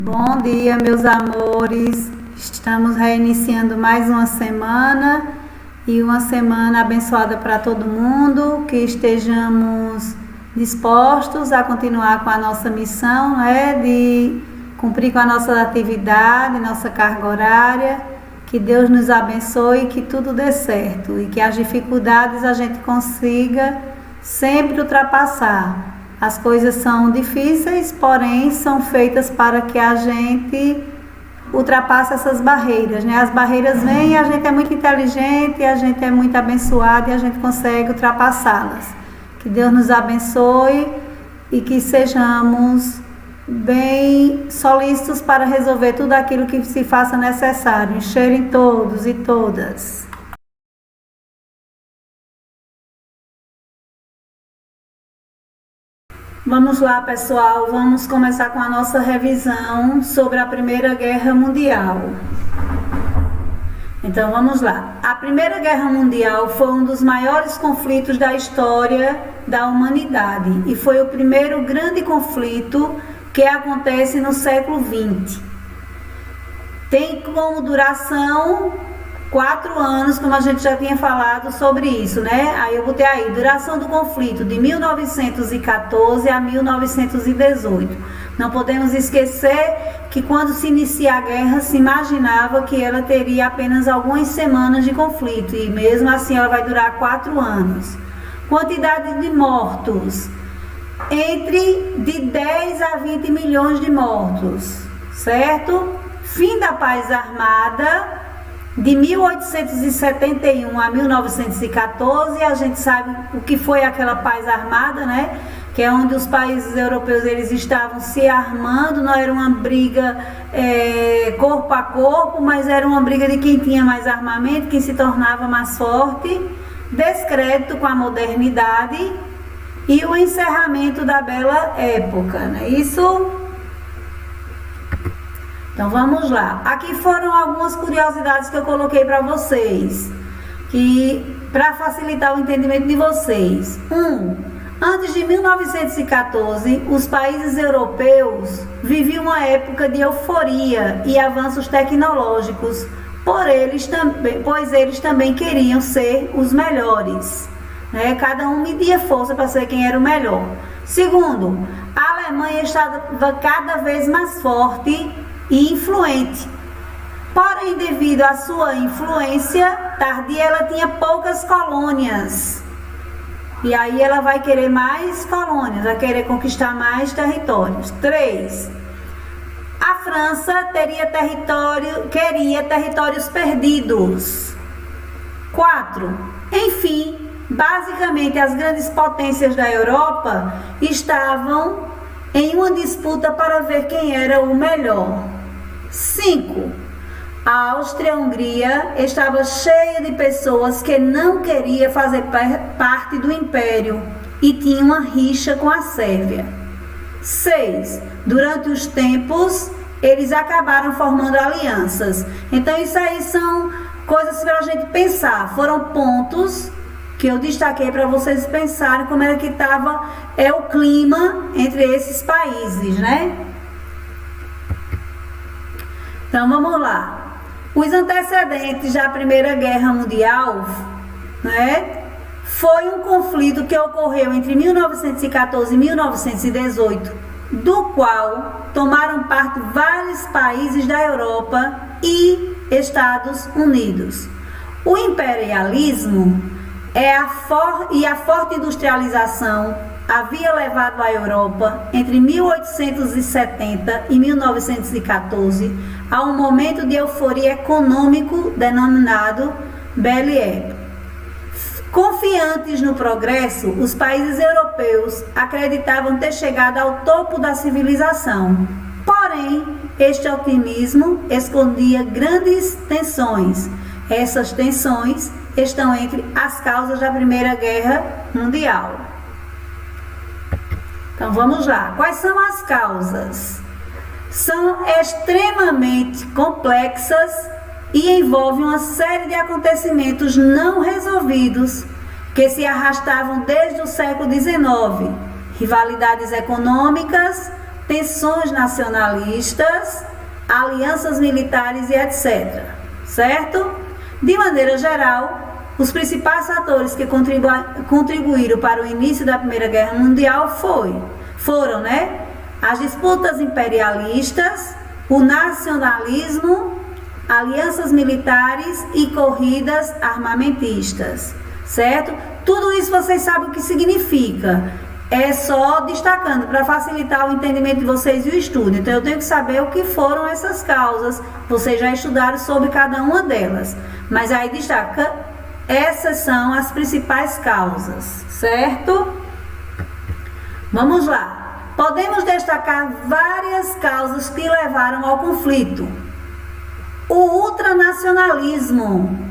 Bom dia, meus amores. Estamos reiniciando mais uma semana e uma semana abençoada para todo mundo, que estejamos dispostos a continuar com a nossa missão, de cumprir com a nossa atividade, nossa carga horária. Que Deus nos abençoe, que tudo dê certo e que as dificuldades a gente consiga sempre ultrapassar. As coisas são difíceis, porém são feitas para que a gente ultrapasse essas barreiras, As barreiras vêm e a gente é muito inteligente, a gente é muito abençoado e a gente consegue ultrapassá-las. Que Deus nos abençoe e que sejamos bem solícitos para resolver tudo aquilo que se faça necessário. Encherem todos e todas. Vamos lá, pessoal, vamos começar com a nossa revisão sobre a Primeira Guerra Mundial. Então, vamos lá. A Primeira Guerra Mundial foi um dos maiores conflitos da história da humanidade e foi o primeiro grande conflito que acontece no século XX. Tem como duração 4 anos, como a gente já tinha falado sobre isso, Aí eu botei aí, duração do conflito de 1914 a 1918. Não podemos esquecer que quando se inicia a guerra, se imaginava que ela teria apenas algumas semanas de conflito, e mesmo assim ela vai durar 4 anos. Quantidade de mortos, entre de 10 a 20 milhões de mortos, certo? Fim da paz armada, de 1871 a 1914, a gente sabe o que foi aquela paz armada, Que é onde os países europeus eles estavam se armando, não era uma briga corpo a corpo, mas era uma briga de quem tinha mais armamento, quem se tornava mais forte, descrédito com a modernidade e o encerramento da bela época, Isso. Então vamos lá. Aqui foram algumas curiosidades que eu coloquei para vocês, para facilitar o entendimento de vocês. Antes de 1914, os países europeus viviam uma época de euforia e avanços tecnológicos, pois eles também queriam ser os melhores, Cada um media força para ser quem era o melhor. Segundo, a Alemanha estava cada vez mais forte e influente. Porém, devido à sua influência tardia, ela tinha poucas colônias. E aí ela vai querer mais colônias, vai querer conquistar mais territórios. 3. A França queria territórios perdidos. 4. Enfim, basicamente as grandes potências da Europa estavam em uma disputa para ver quem era o melhor. 5. A Áustria-Hungria estava cheia de pessoas que não queriam fazer parte do império e tinha uma rixa com a Sérvia. 6. Durante os tempos, eles acabaram formando alianças. Então, isso aí são coisas para a gente pensar. Foram pontos que eu destaquei para vocês pensarem como era que estava o clima entre esses países, Então, vamos lá. Os antecedentes da Primeira Guerra Mundial, foi um conflito que ocorreu entre 1914 e 1918, do qual tomaram parte vários países da Europa e Estados Unidos. O imperialismo e a forte industrialização havia levado a Europa, entre 1870 e 1914, a um momento de euforia econômico denominado Belle Époque. Confiantes no progresso, os países europeus acreditavam ter chegado ao topo da civilização. Porém, este otimismo escondia grandes tensões. Essas tensões estão entre as causas da Primeira Guerra Mundial. Então vamos lá. Quais são as causas? São extremamente complexas e envolvem uma série de acontecimentos não resolvidos que se arrastavam desde o século XIX. Rivalidades econômicas, tensões nacionalistas, alianças militares e etc. Certo? De maneira geral, os principais fatores que contribuíram para o início da Primeira Guerra Mundial foram, as disputas imperialistas, o nacionalismo, alianças militares e corridas armamentistas, certo? Tudo isso vocês sabem o que significa. É só destacando para facilitar o entendimento de vocês e o estudo. Então eu tenho que saber o que foram essas causas. Vocês já estudaram sobre cada uma delas. Mas aí destaca, essas são as principais causas, certo? Vamos lá. Podemos destacar várias causas que levaram ao conflito. O ultranacionalismo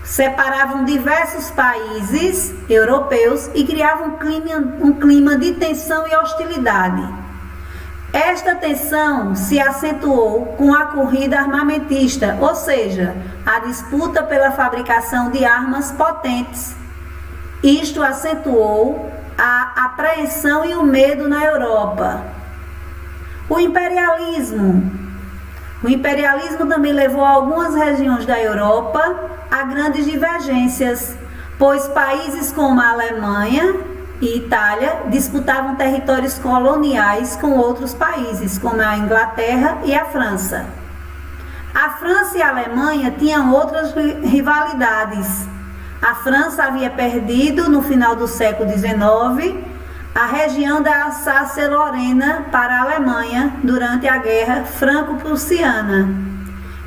separavam diversos países europeus e criavam um clima de tensão e hostilidade. Esta tensão se acentuou com a corrida armamentista, ou seja, a disputa pela fabricação de armas potentes. Isto acentuou a apreensão e o medo na Europa. O imperialismo também levou algumas regiões da Europa a grandes divergências, pois países como a Alemanha e Itália disputavam territórios coloniais com outros países, como a Inglaterra e a França. A França e a Alemanha tinham outras rivalidades. A França havia perdido, no final do século XIX, a região da Alsácia-Lorena para a Alemanha durante a Guerra Franco-Prussiana.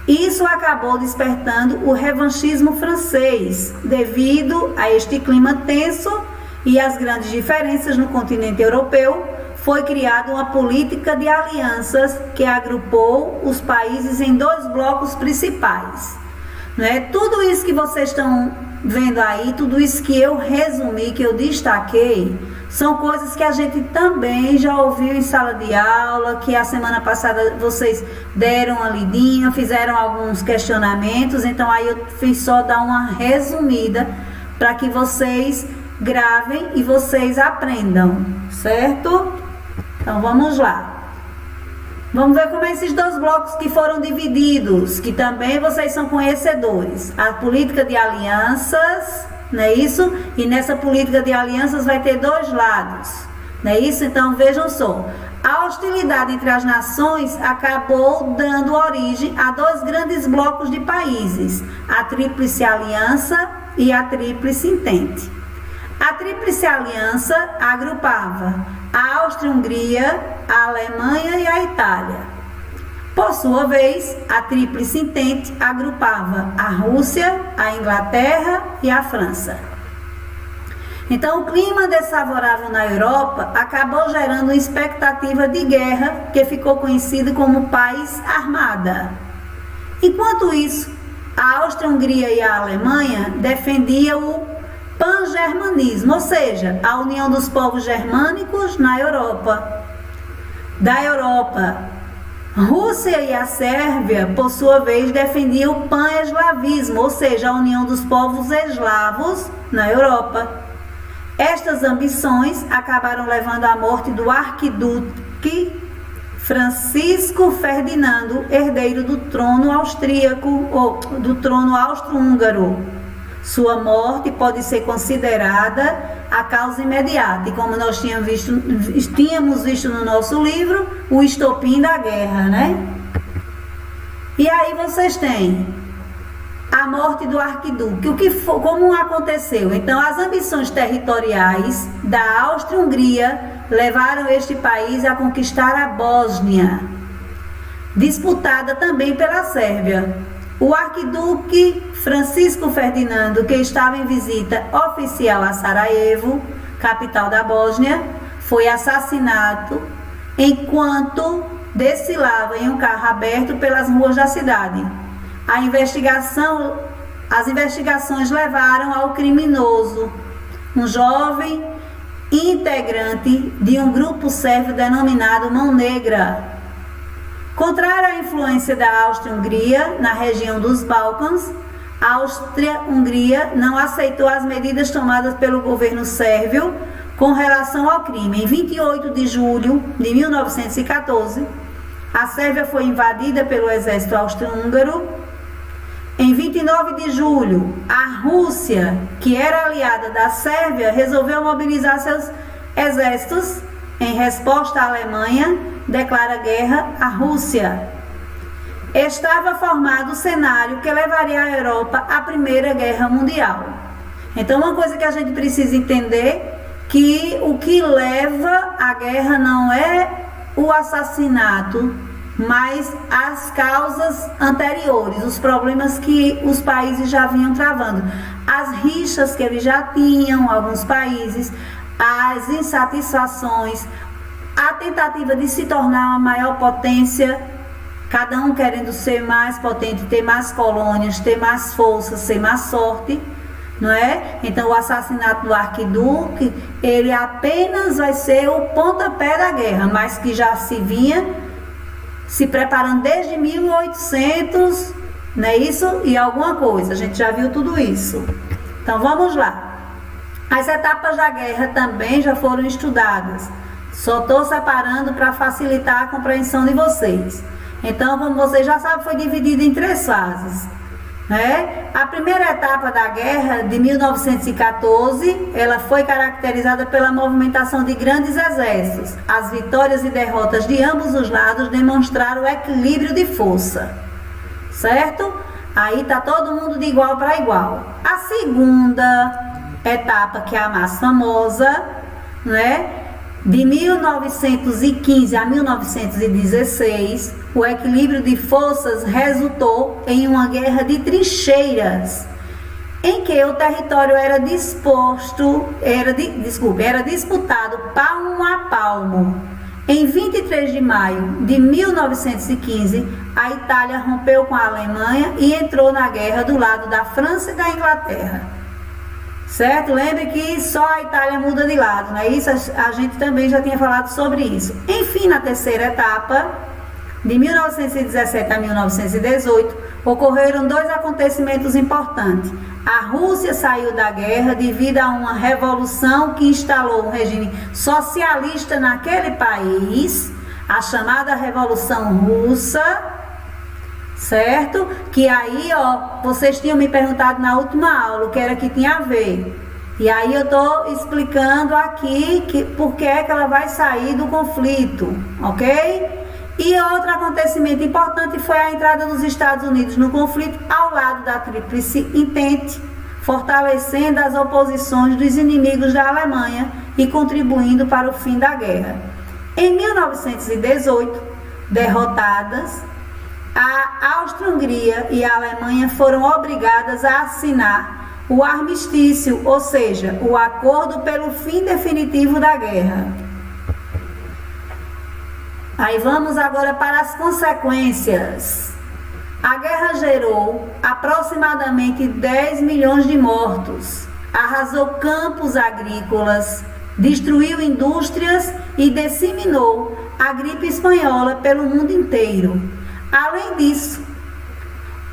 Isso acabou despertando o revanchismo francês, devido a este clima tenso e às grandes diferenças no continente europeu. Foi criada uma política de alianças que agrupou os países em dois blocos principais. Tudo isso que vocês estão vendo aí, tudo isso que eu resumi, que eu destaquei, são coisas que a gente também já ouviu em sala de aula, que a semana passada vocês deram uma lidinha, fizeram alguns questionamentos, então aí eu fiz só dar uma resumida para que vocês gravem e vocês aprendam, certo? Então vamos lá. Vamos ver como esses dois blocos que foram divididos, que também vocês são conhecedores. A política de alianças, não é isso? E nessa política de alianças vai ter dois lados, não é isso? Então vejam só. A hostilidade entre as nações acabou dando origem a dois grandes blocos de países, a Tríplice Aliança e a Tríplice Entente. A Tríplice Aliança agrupava a Áustria-Hungria, a Alemanha e a Itália. Por sua vez, a Tríplice Entente agrupava a Rússia, a Inglaterra e a França. Então, o clima desfavorável na Europa acabou gerando uma expectativa de guerra que ficou conhecida como Paz Armada. Enquanto isso, a Áustria-Hungria e a Alemanha defendiam o pan-germanismo, ou seja, a união dos povos germânicos na Europa. Da Europa, Rússia e a Sérvia, por sua vez, defendiam o pan-eslavismo, ou seja, a união dos povos eslavos na Europa. Estas ambições acabaram levando à morte do arquiduque Francisco Ferdinando, herdeiro do trono austríaco, ou do trono austro-húngaro. Sua morte pode ser considerada a causa imediata, e como nós tínhamos visto no nosso livro, o estopim da guerra, E aí vocês têm a morte do arquiduque. Como aconteceu? Então, as ambições territoriais da Áustria-Hungria levaram este país a conquistar a Bósnia, disputada também pela Sérvia. O arquiduque Francisco Ferdinando, que estava em visita oficial a Sarajevo, capital da Bósnia, foi assassinado enquanto desfilava em um carro aberto pelas ruas da cidade. As investigações levaram ao criminoso, um jovem integrante de um grupo sérvio denominado Mão Negra. Contrário à influência da Áustria-Hungria na região dos Balcãs, a Áustria-Hungria não aceitou as medidas tomadas pelo governo sérvio com relação ao crime. Em 28 de julho de 1914, a Sérvia foi invadida pelo exército austro-húngaro. Em 29 de julho, a Rússia, que era aliada da Sérvia, resolveu mobilizar seus exércitos. Em resposta, a Alemanha declara guerra à Rússia. Estava formado o cenário que levaria a Europa à Primeira Guerra Mundial. Então, uma coisa que a gente precisa entender, que o que leva à guerra não é o assassinato, mas as causas anteriores, os problemas que os países já vinham travando, as rixas que eles já tinham, alguns países, as insatisfações, a tentativa de se tornar uma maior potência, cada um querendo ser mais potente, ter mais colônias, ter mais força, ser mais sorte, não é? Então o assassinato do arquiduque, ele apenas vai ser o pontapé da guerra, mas que já se vinha se preparando desde 1800, não é isso? E alguma coisa, a gente já viu tudo isso. Então vamos lá. As etapas da guerra também já foram estudadas. Só estou separando para facilitar a compreensão de vocês. Então, como vocês já sabem, foi dividida em 3 fases. Né? A primeira etapa da guerra, de 1914, ela foi caracterizada pela movimentação de grandes exércitos. As vitórias e derrotas de ambos os lados demonstraram o equilíbrio de força. Certo? Aí está todo mundo de igual para igual. A segunda etapa, que é a mais famosa, né? De 1915 a 1916, o equilíbrio de forças resultou em uma guerra de trincheiras, em que o território era disputado palmo a palmo. Em 23 de maio de 1915, a Itália rompeu com a Alemanha e entrou na guerra do lado da França e da Inglaterra. Certo? Lembre que só a Itália muda de lado, não é isso? A gente também já tinha falado sobre isso. Enfim, na terceira etapa, de 1917 a 1918, ocorreram 2 acontecimentos importantes. A Rússia saiu da guerra devido a uma revolução que instalou um regime socialista naquele país, a chamada Revolução Russa. Certo? Que aí, ó, vocês tinham me perguntado na última aula o que era que tinha a ver. E aí eu tô explicando aqui por que é que ela vai sair do conflito, ok? E outro acontecimento importante foi a entrada dos Estados Unidos no conflito ao lado da Tríplice Entente, fortalecendo as oposições dos inimigos da Alemanha e contribuindo para o fim da guerra. Em 1918, derrotadas, a Áustria-Hungria e a Alemanha foram obrigadas a assinar o armistício, ou seja, o acordo pelo fim definitivo da guerra. Aí vamos agora para as consequências. A guerra gerou aproximadamente 10 milhões de mortos, arrasou campos agrícolas, destruiu indústrias e disseminou a gripe espanhola pelo mundo inteiro. Além disso,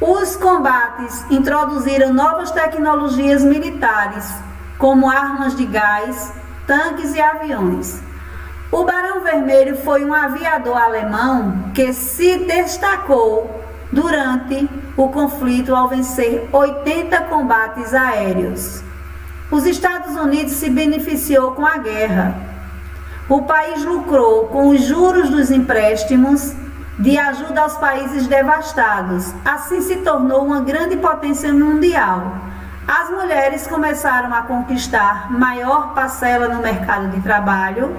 os combates introduziram novas tecnologias militares, como armas de gás, tanques e aviões. O Barão Vermelho foi um aviador alemão que se destacou durante o conflito ao vencer 80 combates aéreos. Os Estados Unidos se beneficiou com a guerra. O país lucrou com os juros dos empréstimos de ajuda aos países devastados. Assim se tornou uma grande potência mundial. As mulheres começaram a conquistar maior parcela no mercado de trabalho.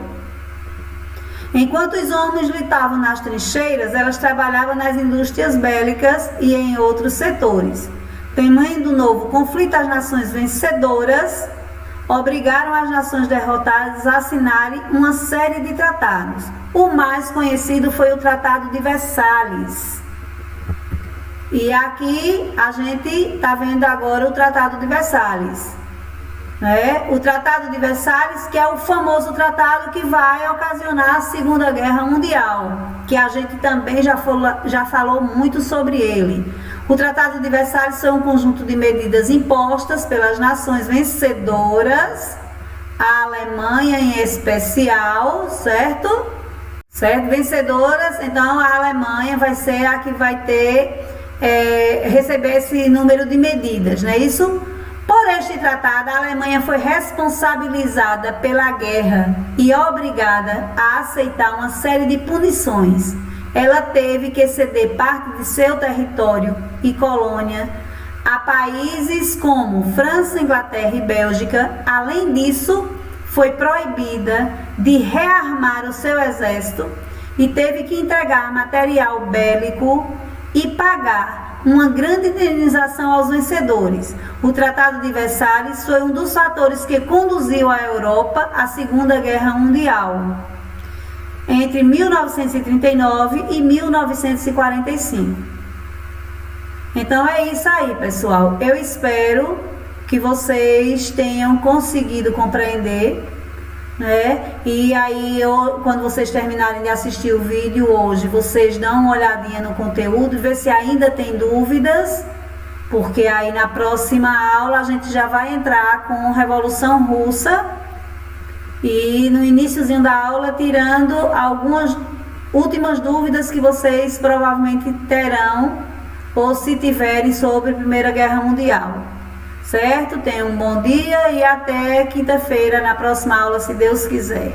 Enquanto os homens lutavam nas trincheiras, elas trabalhavam nas indústrias bélicas e em outros setores. Temendo o novo conflito, as nações vencedoras obrigaram as nações derrotadas a assinarem uma série de tratados. O mais conhecido foi o Tratado de Versalhes. E aqui a gente está vendo agora o Tratado de Versalhes. O Tratado de Versalhes, que é o famoso tratado que vai ocasionar a Segunda Guerra Mundial, que a gente também já falou muito sobre ele. O Tratado de Versalhes foi um conjunto de medidas impostas pelas nações vencedoras a Alemanha em especial, certo? Certo? Vencedoras, então a Alemanha vai ser a que vai ter, receber esse número de medidas, não é isso? Por este tratado, a Alemanha foi responsabilizada pela guerra e obrigada a aceitar uma série de punições. Ela teve que ceder parte de seu território e colônia a países como França, Inglaterra e Bélgica. Além disso, foi proibida de rearmar o seu exército e teve que entregar material bélico e pagar uma grande indenização aos vencedores. O Tratado de Versalhes foi um dos fatores que conduziu a Europa à Segunda Guerra Mundial, entre 1939 e 1945. Então é isso aí, pessoal. Eu espero que vocês tenham conseguido compreender, né? E aí, quando vocês terminarem de assistir o vídeo hoje, vocês dão uma olhadinha no conteúdo e ver se ainda tem dúvidas, porque aí na próxima aula a gente já vai entrar com Revolução Russa e no iniciozinho da aula tirando algumas últimas dúvidas que vocês provavelmente terão, ou se tiverem, sobre a Primeira Guerra Mundial. Certo? Tenham um bom dia e até quinta-feira na próxima aula, se Deus quiser.